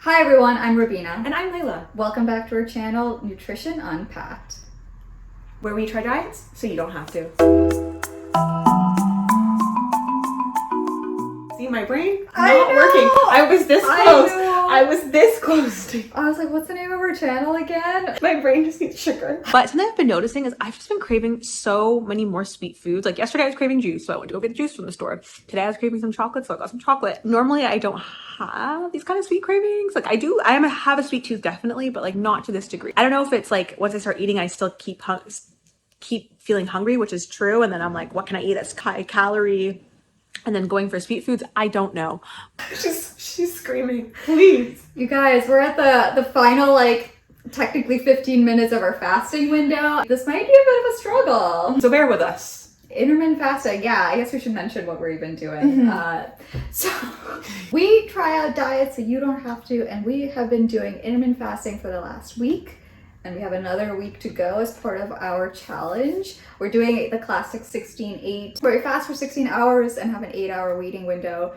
Hi everyone, I'm Robena. And I'm Leila. Welcome back to our channel, Nutrition Unpacked, where we try diets so you don't have to. See, my brain not working. I was this close. I was this close. I was like, what's the name of our channel again? My brain just needs sugar. But something I've been noticing is I've just been craving so many more sweet foods. Like yesterday I was craving juice, so I went to go get juice from the store. Today I was craving some chocolate, so I got some chocolate. Normally I don't have these kind of sweet cravings. Like I have a sweet tooth definitely, but like not to this degree. I don't know if it's like once I start eating, I still keep feeling hungry, which is true. And then I'm like, what can I eat that's high calorie? And then going for sweet foods, I don't know. She's screaming, please. You guys, we're at the final, technically 15 minutes of our fasting window. This might be a bit of a struggle. So bear with us. Intermittent fasting, yeah, I guess we should mention what we've been doing. So we try out diets so you don't have to, and we have been doing intermittent fasting for the last week. And we have another week to go as part of our challenge. We're doing the classic 16-8, where you fast for 16 hours and have an 8-hour waiting window.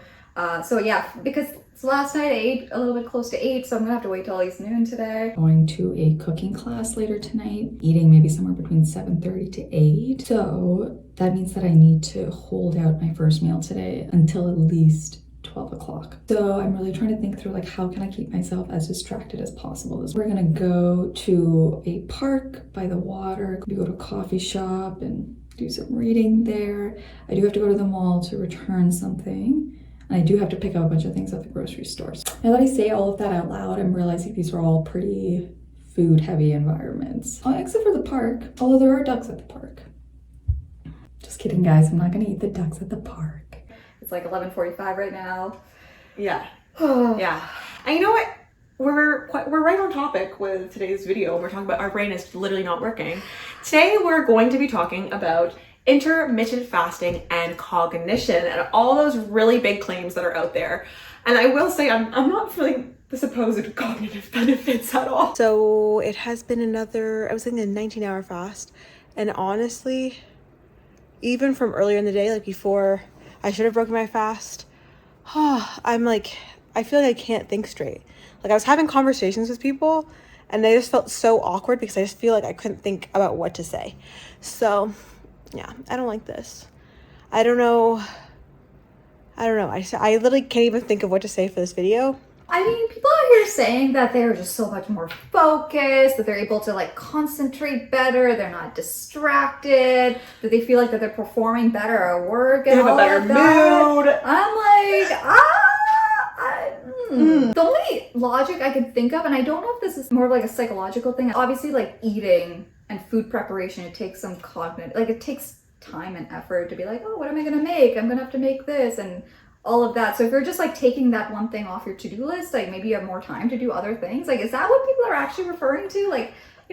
So yeah, because last night I ate a little bit close to 8, so I'm gonna have to wait till at least noon today. Going to a cooking class later tonight, eating maybe somewhere between 7:30 to 8. So that means that I need to hold out my first meal today until at least 12 o'clock. So I'm really trying to think through how can I keep myself as distracted as possible. We're gonna go to a park by the water, we go to a coffee shop and do some reading there. I do have to go to the mall to return something. And I do have to pick up a bunch of things at the grocery stores. Now that I say all of that out loud, I'm realizing these are all pretty food heavy environments. Except for the park, although there are ducks at the park. Just kidding guys, I'm not gonna eat the ducks at the park. It's like 11:45 right now. Yeah. Yeah. And you know what? We're right on topic with today's video. We're talking about our brain is literally not working. Today we're going to be talking about intermittent fasting and cognition and all those really big claims that are out there. And I will say I'm not feeling the supposed cognitive benefits at all. So it has been I was thinking a 19-hour fast. And honestly, even from earlier in the day, before I should have broken my fast, I feel like I can't think straight. I was having conversations with people and they just felt so awkward because I just feel like I couldn't think about what to say. So yeah, I don't like this. I don't know. I literally can't even think of what to say for this video. I mean, people out here saying that they're just so much more focused, that they're able to concentrate better, they're not distracted, that they feel like that they're performing better at work and they have all a better of that. mood. I'm like, The only logic I could think of, and I don't know if this is more of a psychological thing, obviously eating and food preparation, it takes some cognitive, it takes time and effort to be oh, what am I gonna make? I'm gonna have to make this and all of that. So if you're just taking that one thing off your to-do list, maybe you have more time to do other things. Is that what people are actually referring to? You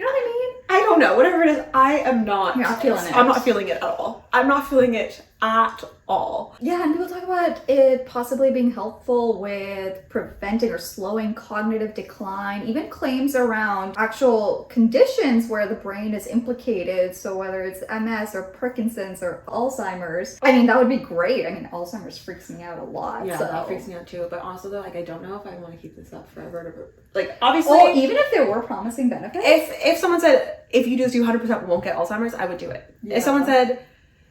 know what I mean? I don't know. Whatever it is, I am not. You're not feeling it. I'm not feeling it at all. I'm not feeling it at all. Yeah, and people talk about it possibly being helpful with preventing or slowing cognitive decline, even claims around actual conditions where the brain is implicated. So whether it's MS or Parkinson's or Alzheimer's, that would be great. Alzheimer's freaks me out a lot. Yeah, so. that freaks me out too. But also though, I don't know if I want to keep this up forever. Obviously, even if there were promising benefits. If someone said, if you just do 100% won't get Alzheimer's, I would do it. Yeah. If someone said,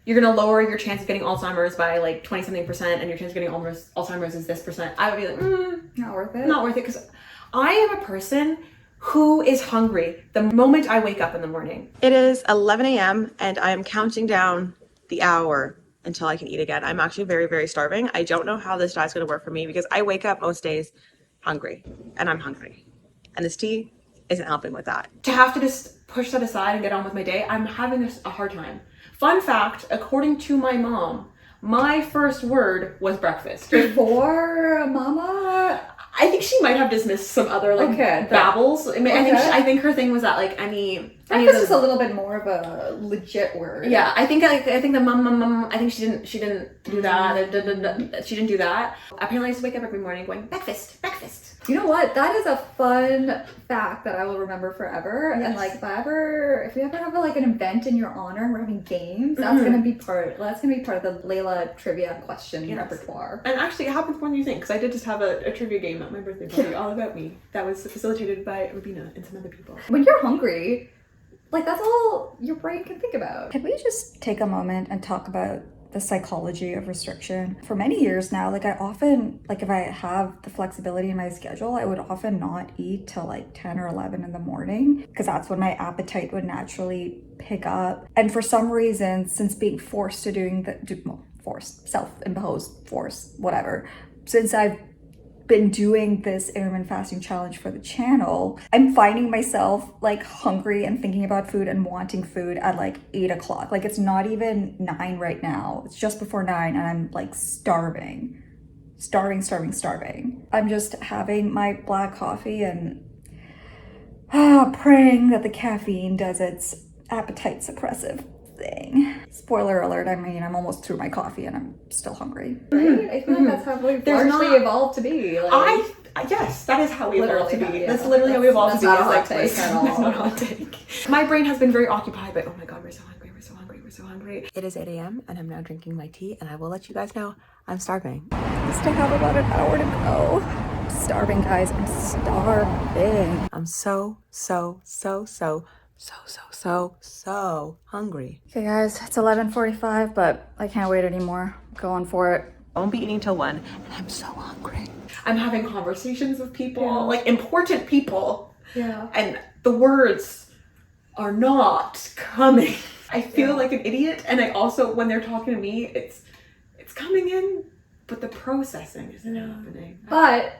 you're going to lower your chance of getting Alzheimer's by 20-something% and your chance of getting Alzheimer's is this percent, I would be not worth it. Not worth it, because I am a person who is hungry the moment I wake up in the morning. It is 11 a.m. and I am counting down the hour until I can eat again. I'm actually very, very starving. I don't know how this diet's going to work for me because I wake up most days hungry and I'm hungry. And this tea isn't helping with that. To have to just push that aside and get on with my day, I'm having a hard time. Fun fact, according to my mom, my first word was breakfast. Before mama? I think she might have dismissed some other babbles. I think her thing was that any Breakfast is a little bit more of a legit word. Yeah, I think the mum. I think she didn't do that. She didn't do that. Apparently, I used to wake up every morning going breakfast. You know what? That is a fun fact that I will remember forever. Yes. And like, if we ever have like an event in your honor and we're having games, that's gonna be part of the Leila trivia question repertoire. And actually, it happens more than you think, because I did just have a trivia game at my birthday party all about me. That was facilitated by Robena and some other people. When you're hungry, like that's all your brain can think about. Can we just take a moment and talk about the psychology of restriction? For many years now, like I often, like if I have the flexibility in my schedule, I would often not eat till like 10 or 11 in the morning, because that's when my appetite would naturally pick up. And for some reason, since being forced to self-imposed force, whatever, since I've been doing this intermittent fasting challenge for the channel, I'm finding myself like hungry and thinking about food and wanting food at like 8 o'clock. Like it's not even 9 right now. It's just before 9 and I'm like starving. I'm just having my black coffee and praying that the caffeine does its appetite suppressive thing. Spoiler alert, I mean, I'm almost through my coffee and I'm still hungry. Right? I feel like that's how we've largely evolved to be. Like, Yes, that is how we evolved to be. Yeah. That's literally how we evolved to be. That's It's not like, a hot take at all. That's not a hot take. My brain has been very occupied by, oh my god, we're so hungry. It is 8 a.m. and I'm now drinking my tea, and I will let you guys know I'm starving. I still have about an hour to go. I'm starving, guys. I'm starving. I'm so hungry. Okay, guys, it's 11:45, but I can't wait anymore. I'm going for it. I won't be eating till 1, and I'm so hungry. I'm having conversations with people, like important people, yeah. and the words are not coming. I feel like an idiot, and I also, when they're talking to me, it's coming in, but the processing isn't happening. But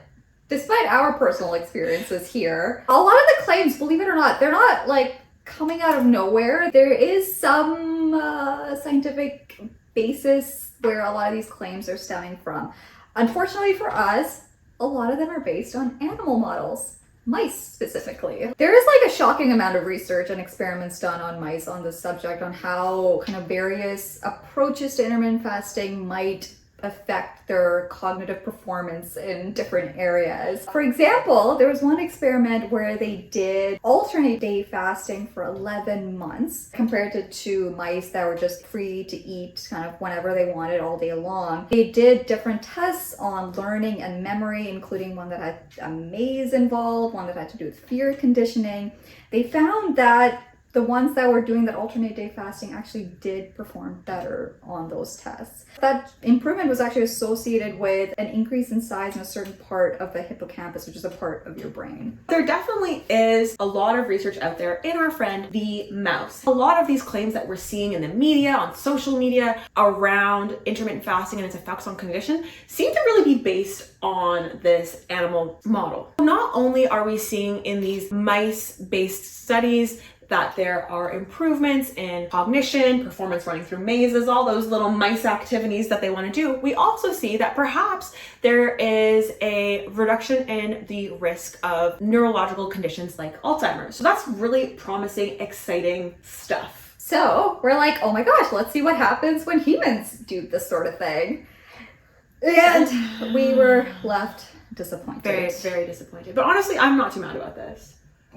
despite our personal experiences here, a lot of the claims, believe it or not, they're not like coming out of nowhere. There is some scientific basis where a lot of these claims are stemming from. Unfortunately for us, a lot of them are based on animal models. Mice specifically. There is like a shocking amount of research and experiments done on mice on this subject, on how kind of various approaches to intermittent fasting might affect their cognitive performance in different areas. For example, there was one experiment where they did alternate day fasting for 11 months compared to 2 mice that were just free to eat kind of whenever they wanted all day long. They did different tests on learning and memory, including one that had a maze involved, one that had to do with fear conditioning. They found that the ones that were doing that alternate day fasting actually did perform better on those tests. That improvement was actually associated with an increase in size in a certain part of the hippocampus, which is a part of your brain. There definitely is a lot of research out there in our friend, the mouse. A lot of these claims that we're seeing in the media, on social media, around intermittent fasting and its effects on cognition seem to really be based on this animal model. Not only are we seeing in these mice-based studies that there are improvements in cognition, performance running through mazes, all those little mice activities that they want to do, we also see that perhaps there is a reduction in the risk of neurological conditions like Alzheimer's. So that's really promising, exciting stuff. So we're like, oh my gosh, let's see what happens when humans do this sort of thing. And we were left disappointed. Very, very disappointed. But honestly, I'm not too mad about this.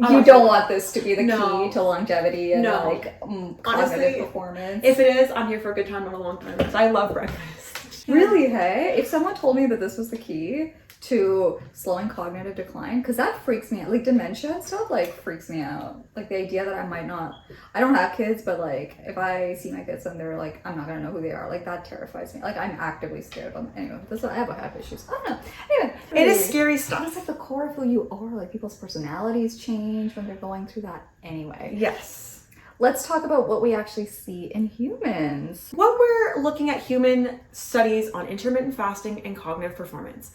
You don't want this to be the No. key to longevity and No. cognitive Honestly, performance. If it is, I'm here for a good time, not a long time, because I love breakfast. Really, hey? If someone told me that this was the key to slowing cognitive decline, because that freaks me out. Like dementia and stuff, like freaks me out. Like the idea that I don't have kids, but like if I see my kids and they're like, I'm not gonna know who they are, like that terrifies me. Like I'm actively scared of them. Anyway, I have issues. I don't know. Anyway, It is scary stuff. It's like the core of who you are. Like people's personalities change when they're going through that. Anyway. Yes. Let's talk about what we actually see in humans. When we're looking at human studies on intermittent fasting and cognitive performance,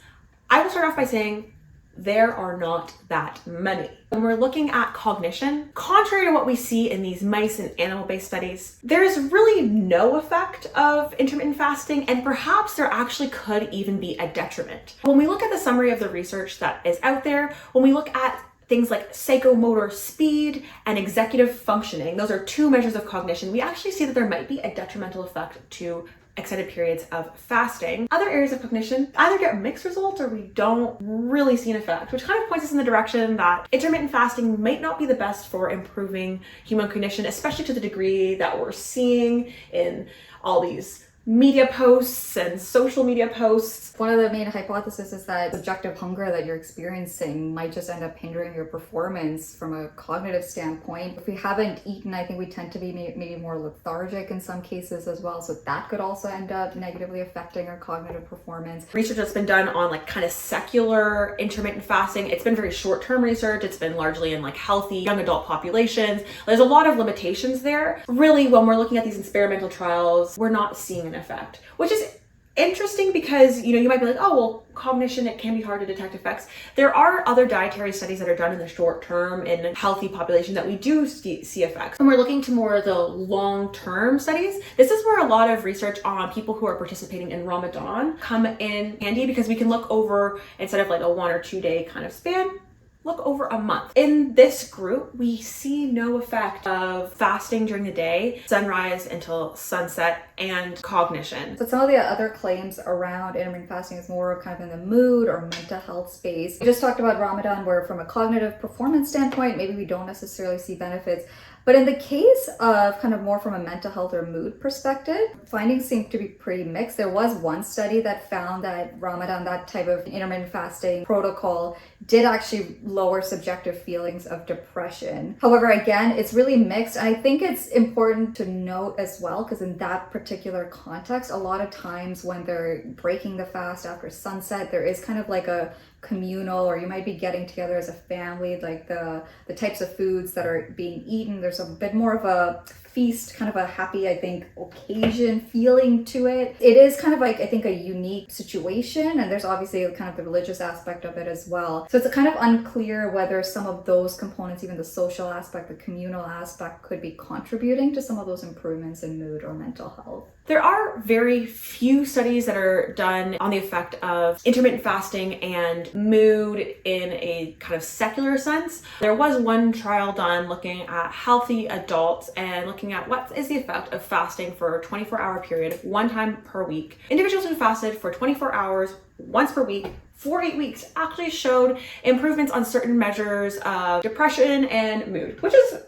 I will start off by saying there are not that many. When we're looking at cognition, contrary to what we see in these mice and animal-based studies, there is really no effect of intermittent fasting, and perhaps there actually could even be a detriment. When we look at the summary of the research that is out there, when we look at things like psychomotor speed and executive functioning. Those are 2 measures of cognition. We actually see that there might be a detrimental effect to extended periods of fasting. Other areas of cognition either get mixed results or we don't really see an effect, which kind of points us in the direction that intermittent fasting might not be the best for improving human cognition, especially to the degree that we're seeing in all these media posts and social media posts. One of the main hypotheses is that subjective hunger that you're experiencing might just end up hindering your performance from a cognitive standpoint. If we haven't eaten, I think we tend to be maybe more lethargic in some cases as well. So that could also end up negatively affecting our cognitive performance. Research that's been done on like kind of secular intermittent fasting, it's been very short-term research. It's been largely in like healthy young adult populations. There's a lot of limitations there. Really, when we're looking at these experimental trials, we're not seeing an effect, which is interesting because, you know, you might be like, oh, well, cognition, it can be hard to detect effects. There are other dietary studies that are done in the short term in healthy population that we do see effects. And we're looking to more of the long-term studies. This is where a lot of research on people who are participating in Ramadan come in handy, because we can look over, instead of like a 1 or 2 day kind of span, look over a month. In this group, we see no effect of fasting during the day, sunrise until sunset, and cognition. But some of the other claims around intermittent fasting is more kind of in the mood or mental health space. We just talked about Ramadan, where from a cognitive performance standpoint, maybe we don't necessarily see benefits. But in the case of kind of more from a mental health or mood perspective, findings seem to be pretty mixed. There was one study that found that Ramadan, that type of intermittent fasting protocol, did actually lower subjective feelings of depression. However, again, it's really mixed. I think it's important to note as well, because in that particular context, a lot of times when they're breaking the fast after sunset, there is kind of like a communal, or you might be getting together as a family, like the types of foods that are being eaten. There's a bit more of a feast, kind of a happy, I think, occasion feeling to it. It is kind of like, I think, a unique situation, and there's obviously kind of the religious aspect of it as well. So it's kind of unclear whether some of those components, even the social aspect, the communal aspect, could be contributing to some of those improvements in mood or mental health. There are very few studies that are done on the effect of intermittent fasting and mood in a kind of secular sense. There was one trial done looking at healthy adults and looking at what is the effect of fasting for a 24-hour period, 1 time per week. Individuals who fasted for 24 hours once per week for 8 weeks actually showed improvements on certain measures of depression and mood, which is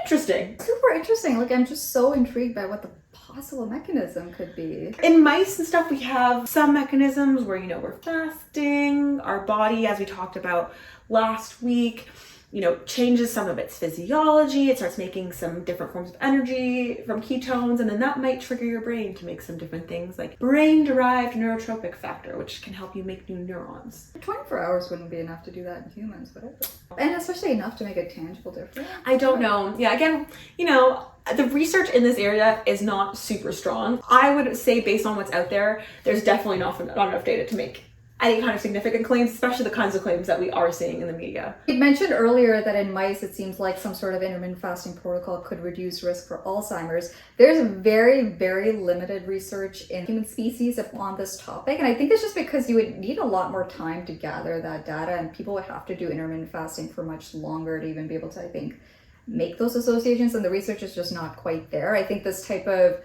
interesting. Super interesting. Like, I'm just so intrigued by what the possible mechanism could be. In mice and stuff, we have some mechanisms where, you know, we're fasting, our body, as we talked about last week, you know, changes some of its physiology. It starts making some different forms of energy from ketones, and then that might trigger your brain to make some different things like brain-derived neurotropic factor, which can help you make new neurons. 24 hours wouldn't be enough to do that in humans, whatever. And especially enough to make a tangible difference. I don't know. Yeah, again, you know, the research in this area is not super strong. I would say, based on what's out there, there's definitely not enough data to make any kind of significant claims, especially the kinds of claims that we are seeing in the media. You mentioned earlier that in mice, it seems like some sort of intermittent fasting protocol could reduce risk for Alzheimer's. There's very, very limited research in human species on this topic. And I think it's just because you would need a lot more time to gather that data, and people would have to do intermittent fasting for much longer to even be able to, I think, make those associations. And the research is just not quite there. I think this type of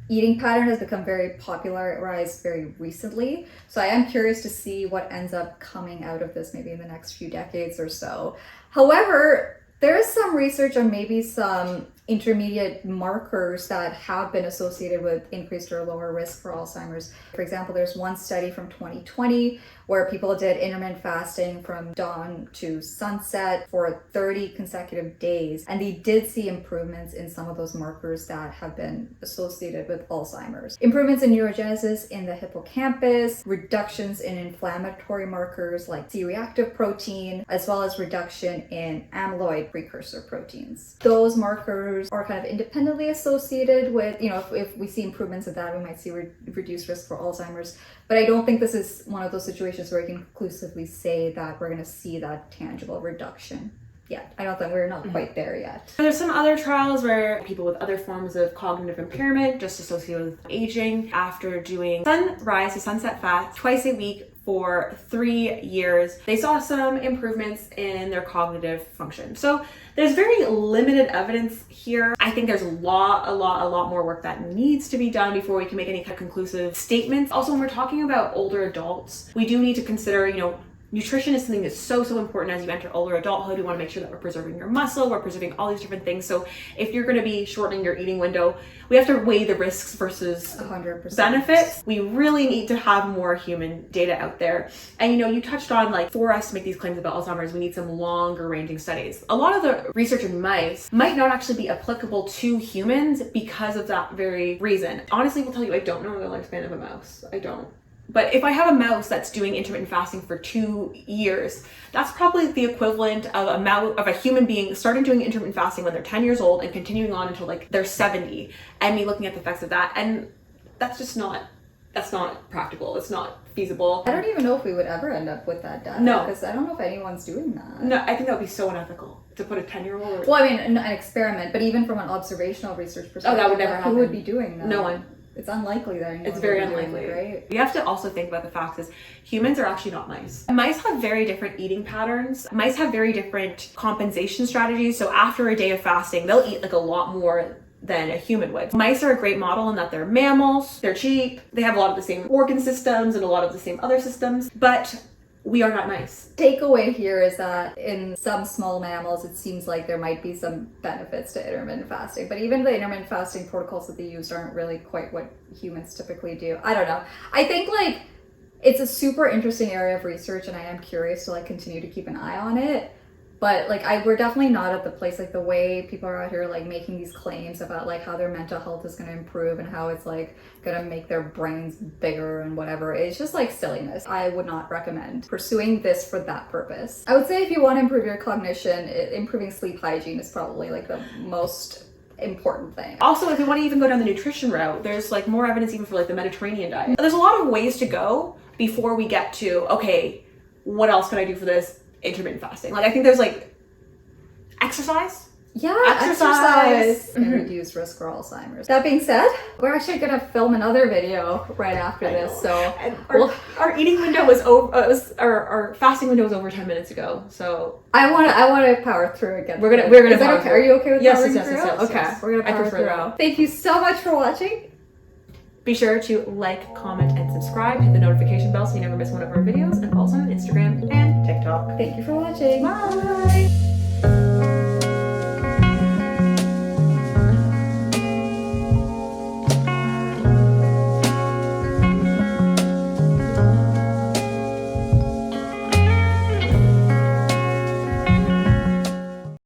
eating pattern has become very popularized very recently. So I am curious to see what ends up coming out of this maybe in the next few decades or so. However, there is some research on maybe some intermediate markers that have been associated with increased or lower risk for Alzheimer's. For example, there's one study from 2020 where people did intermittent fasting from dawn to sunset for 30 consecutive days, and they did see improvements in some of those markers that have been associated with Alzheimer's. Improvements in neurogenesis in the hippocampus, reductions in inflammatory markers like C-reactive protein, as well as reduction in amyloid precursor proteins. Those markers are kind of independently associated with, you know, if we see improvements of that, we might see reduced risk for Alzheimer's. But I don't think this is one of those situations where we can conclusively say that we're going to see that tangible reduction yet. I don't think we're not quite there yet. There's some other trials where people with other forms of cognitive impairment, just associated with aging, after doing sunrise to sunset fast twice a week for 3 years. They saw some improvements in their cognitive function. So there's very limited evidence here. I think there's a lot more work that needs to be done before we can make any kind of conclusive statements. Also, when we're talking about older adults, we do need to consider, you know, nutrition is something that's so important as you enter older adulthood. We want to make sure that we're preserving your muscle, we're preserving all these different things. So if you're going to be shortening your eating window, we have to weigh the risks versus 100%. benefits. We really need to have more human data out there. And you know, you touched on, like, for us to make these claims about Alzheimer's, we need some longer ranging studies. A lot of the research in mice might not actually be applicable to humans because of that very reason. Honestly, we'll tell you, I don't know the lifespan of a mouse. I don't. But if I have a mouse that's doing intermittent fasting for 2 years, that's probably the equivalent of a human being starting doing intermittent fasting when they're 10 years old and continuing on until like they're 70, and me looking at the effects of that. And that's not practical. It's not feasible. I don't even know if we would ever end up with that data. No. Because I don't know if anyone's doing that. No, I think that would be so unethical to put a 10-year-old. Well, I mean, an experiment, but even from an observational research perspective, that would never who happen. would be doing that? No one. It's unlikely that anyone It's very would be doing unlikely, it, right? You have to also think about the fact is humans are actually not mice. Mice have very different eating patterns. Mice have very different compensation strategies. So after a day of fasting, they'll eat like a lot more than a human would. Mice are a great model in that they're mammals, they're cheap, they have a lot of the same organ systems and a lot of the same other systems, but we are not mice. Takeaway here is that in some small mammals, it seems like there might be some benefits to intermittent fasting, but even the intermittent fasting protocols that they use aren't really quite what humans typically do. I don't know. I think like it's a super interesting area of research, and I am curious to like continue to keep an eye on it. But like we're definitely not at the place, like the way people are out here like making these claims about like how their mental health is going to improve and how it's like going to make their brains bigger and whatever. It's just like silliness. I would not recommend pursuing this for that purpose. I would say if you want to improve your cognition, improving sleep hygiene is probably like the most important thing. Also, if we want to even go down the nutrition route, there's like more evidence even for like the Mediterranean diet. There's a lot of ways to go before we get to, okay, what else can I do for this intermittent fasting? Like I think there's like exercise. Yeah, exercise. and reduce risk for Alzheimer's. That being said, we're actually gonna film another video right after this. So and our eating window was over. Our fasting window was over 10 minutes ago. So I want to power through again. We're gonna. Is that okay? Are you okay with powering through? Yes. Okay, we're gonna power through. Thank you so much for watching. Be sure to like, comment, and subscribe. Hit the notification bell so you never miss one of our videos. And also on Instagram and TikTok. Thank you for watching. Bye.